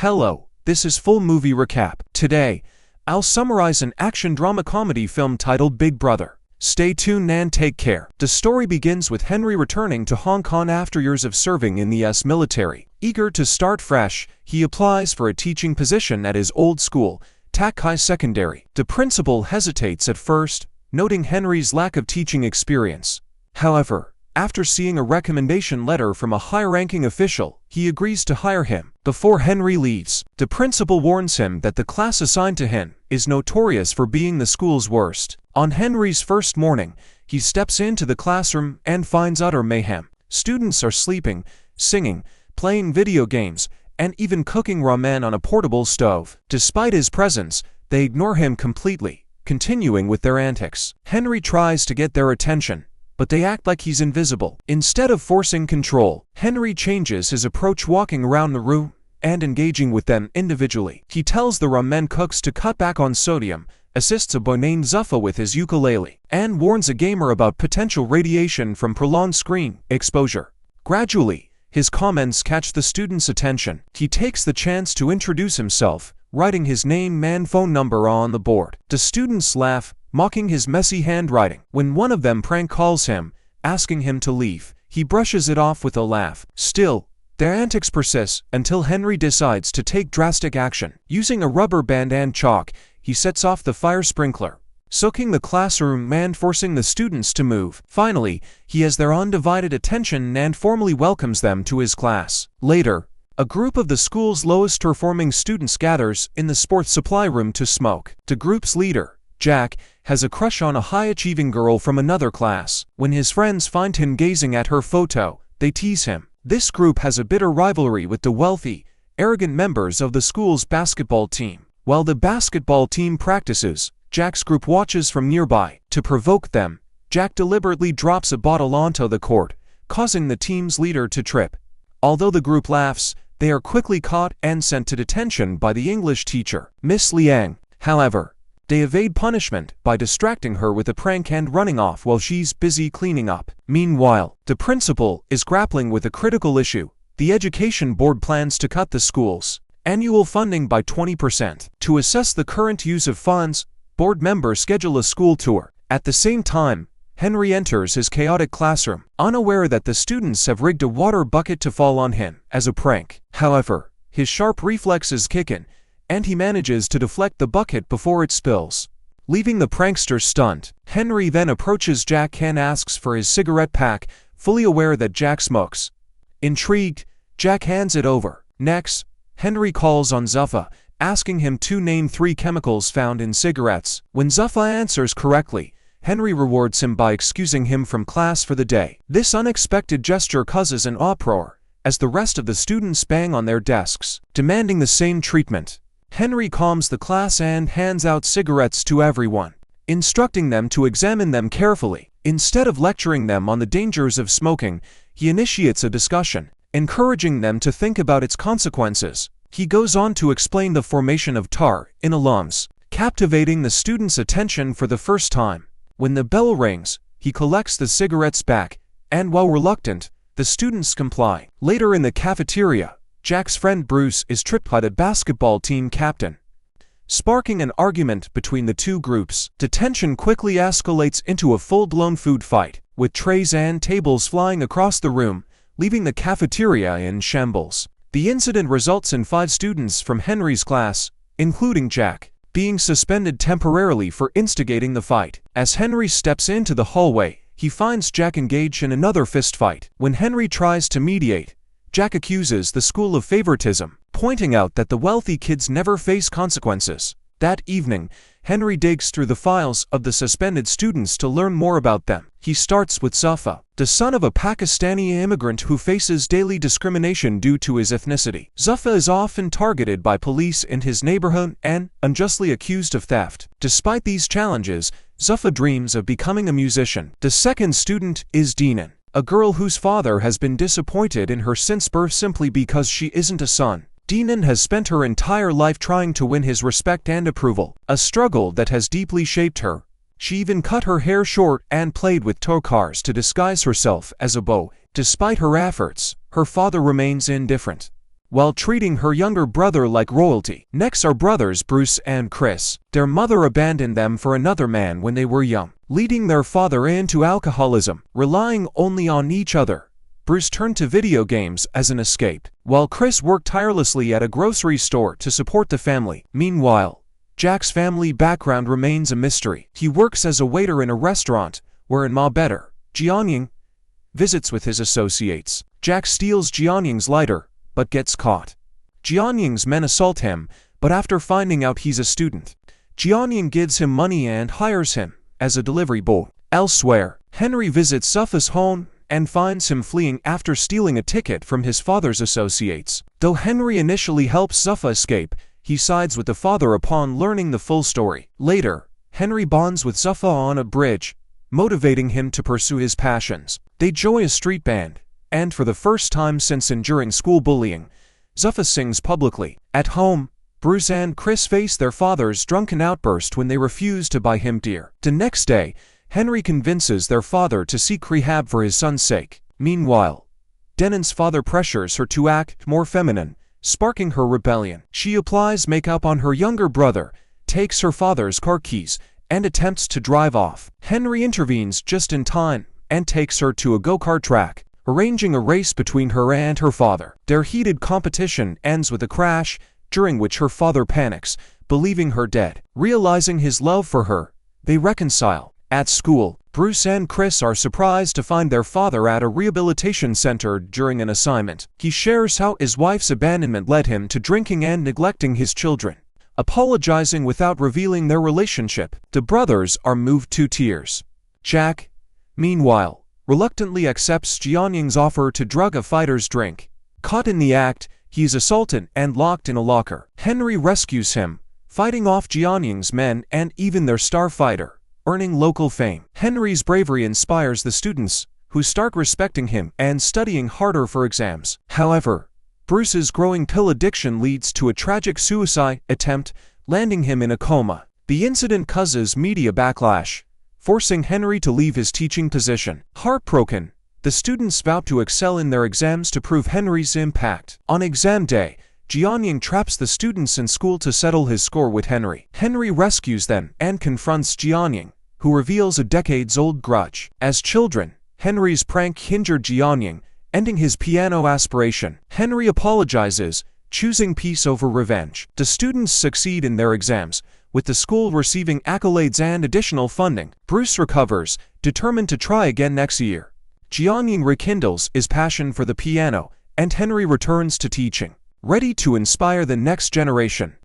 Hello, this is Full Movie Recap. Today, I'll summarize an action drama comedy film titled Big Brother. Stay tuned and take care. The story begins with Henry returning to Hong Kong after years of serving in the US military. Eager to start fresh, he applies for a teaching position at his old school, Tak Kai Secondary. The principal hesitates at first, noting Henry's lack of teaching experience. However, after seeing a recommendation letter from a high-ranking official, he agrees to hire him. Before Henry leaves, the principal warns him that the class assigned to him is notorious for being the school's worst. On Henry's first morning, he steps into the classroom and finds utter mayhem. Students are sleeping, singing, playing video games, and even cooking ramen on a portable stove. Despite his presence, they ignore him completely, continuing with their antics. Henry tries to get their attention, but they act like he's invisible. Instead of forcing control, Henry changes his approach, walking around the room and engaging with them individually. He tells the ramen cooks to cut back on sodium, assists a boy named Zuffa with his ukulele, and warns a gamer about potential radiation from prolonged screen exposure. Gradually, his comments catch the students' attention. He takes the chance to introduce himself, writing his name and phone number on the board. The students laugh, mocking his messy handwriting. When one of them prank calls him, asking him to leave, he brushes it off with a laugh. Still, their antics persist until Henry decides to take drastic action. Using a rubber band and chalk, he sets off the fire sprinkler, soaking the classroom and forcing the students to move. Finally, he has their undivided attention and formally welcomes them to his class. Later, a group of the school's lowest-performing students gathers in the sports supply room to smoke. The group's leader, Jack, has a crush on a high-achieving girl from another class. When his friends find him gazing at her photo, they tease him. This group has a bitter rivalry with the wealthy, arrogant members of the school's basketball team. While the basketball team practices, Jack's group watches from nearby. To provoke them, Jack deliberately drops a bottle onto the court, causing the team's leader to trip. Although the group laughs, they are quickly caught and sent to detention by the English teacher, Miss Liang. However, they evade punishment by distracting her with a prank and running off while she's busy cleaning up. Meanwhile, the principal is grappling with a critical issue. The education board plans to cut the school's annual funding by 20%. To assess the current use of funds, board members schedule a school tour. At the same time, Henry enters his chaotic classroom, unaware that the students have rigged a water bucket to fall on him as a prank. However, his sharp reflexes kick in, and he manages to deflect the bucket before it spills, leaving the prankster stunned. Henry then approaches Jack and asks for his cigarette pack, fully aware that Jack smokes. Intrigued, Jack hands it over. Next, Henry calls on Zuffa, asking him to name 3 chemicals found in cigarettes. When Zuffa answers correctly, Henry rewards him by excusing him from class for the day. This unexpected gesture causes an uproar, as the rest of the students bang on their desks, demanding the same treatment. Henry calms the class and hands out cigarettes to everyone, instructing them to examine them carefully. Instead of lecturing them on the dangers of smoking, he initiates a discussion, encouraging them to think about its consequences. He goes on to explain the formation of tar in the lungs, captivating the students' attention for the first time. When the bell rings, he collects the cigarettes back, and while reluctant, the students comply. Later in the cafeteria, Jack's friend Bruce is tripped by the basketball team captain, sparking an argument between the two groups. The tension quickly escalates into a full-blown food fight, with trays and tables flying across the room, leaving the cafeteria in shambles. The incident results in 5 students from Henry's class, including Jack, being suspended temporarily for instigating the fight. As Henry steps into the hallway, he finds Jack engaged in another fistfight. When Henry tries to mediate, Jack accuses the school of favoritism, pointing out that the wealthy kids never face consequences. That evening, Henry digs through the files of the suspended students to learn more about them. He starts with Zuffa, the son of a Pakistani immigrant who faces daily discrimination due to his ethnicity. Zuffa is often targeted by police in his neighborhood and unjustly accused of theft. Despite these challenges, Zuffa dreams of becoming a musician. The second student is Dinan, a girl whose father has been disappointed in her since birth simply because she isn't a son. Dinan has spent her entire life trying to win his respect and approval, a struggle that has deeply shaped her. She even cut her hair short and played with tow cars to disguise herself as a beau. Despite her efforts, her father remains indifferent. while treating her younger brother like royalty. Next are brothers Bruce and Chris. Their mother abandoned them for another man when they were young, leading their father into alcoholism. Relying only on each other, Bruce turned to video games as an escape, while Chris worked tirelessly at a grocery store to support the family. Meanwhile, Jack's family background remains a mystery. He works as a waiter in a restaurant, where in Ma Better, Jianying visits with his associates. Jack steals Jianying's lighter, but gets caught. Jianying's men assault him, but after finding out he's a student, Jianying gives him money and hires him as a delivery boy. Elsewhere, Henry visits Suffa's home and finds him fleeing after stealing a ticket from his father's associates. Though Henry initially helps Suffa escape, he sides with the father upon learning the full story. Later, Henry bonds with Suffa on a bridge, motivating him to pursue his passions. They join a street band, and for the first time since enduring school bullying, Suffa sings publicly. At home, Bruce and Chris face their father's drunken outburst when they refuse to buy him beer. The next day, Henry convinces their father to seek rehab for his son's sake. Meanwhile, Denon's father pressures her to act more feminine, sparking her rebellion. She applies makeup on her younger brother, takes her father's car keys, and attempts to drive off. Henry intervenes just in time and takes her to a go-kart track, arranging a race between her and her father. Their heated competition ends with a crash, during which her father panics, believing her dead. Realizing his love for her, they reconcile. At school, Bruce and Chris are surprised to find their father at a rehabilitation center during an assignment. He shares how his wife's abandonment led him to drinking and neglecting his children. Apologizing without revealing their relationship, the brothers are moved to tears. Jack, meanwhile, reluctantly accepts Jianying's offer to drug a fighter's drink. Caught in the act, he is assaulted and locked in a locker. Henry rescues him, fighting off Jianying's men and even their star fighter, earning local fame. Henry's bravery inspires the students, who start respecting him and studying harder for exams. However, Bruce's growing pill addiction leads to a tragic suicide attempt, landing him in a coma. The incident causes media backlash, forcing Henry to leave his teaching position. Heartbroken, the students vow to excel in their exams to prove Henry's impact. On exam day, Jianying traps the students in school to settle his score with Henry. Henry rescues them and confronts Jianying, who reveals a decades-old grudge. As children, Henry's prank injured Jianying, ending his piano aspiration. Henry apologizes, choosing peace over revenge. The students succeed in their exams, with the school receiving accolades and additional funding. Bruce recovers, determined to try again next year. Jianying rekindles his passion for the piano, and Henry returns to teaching, ready to inspire the next generation.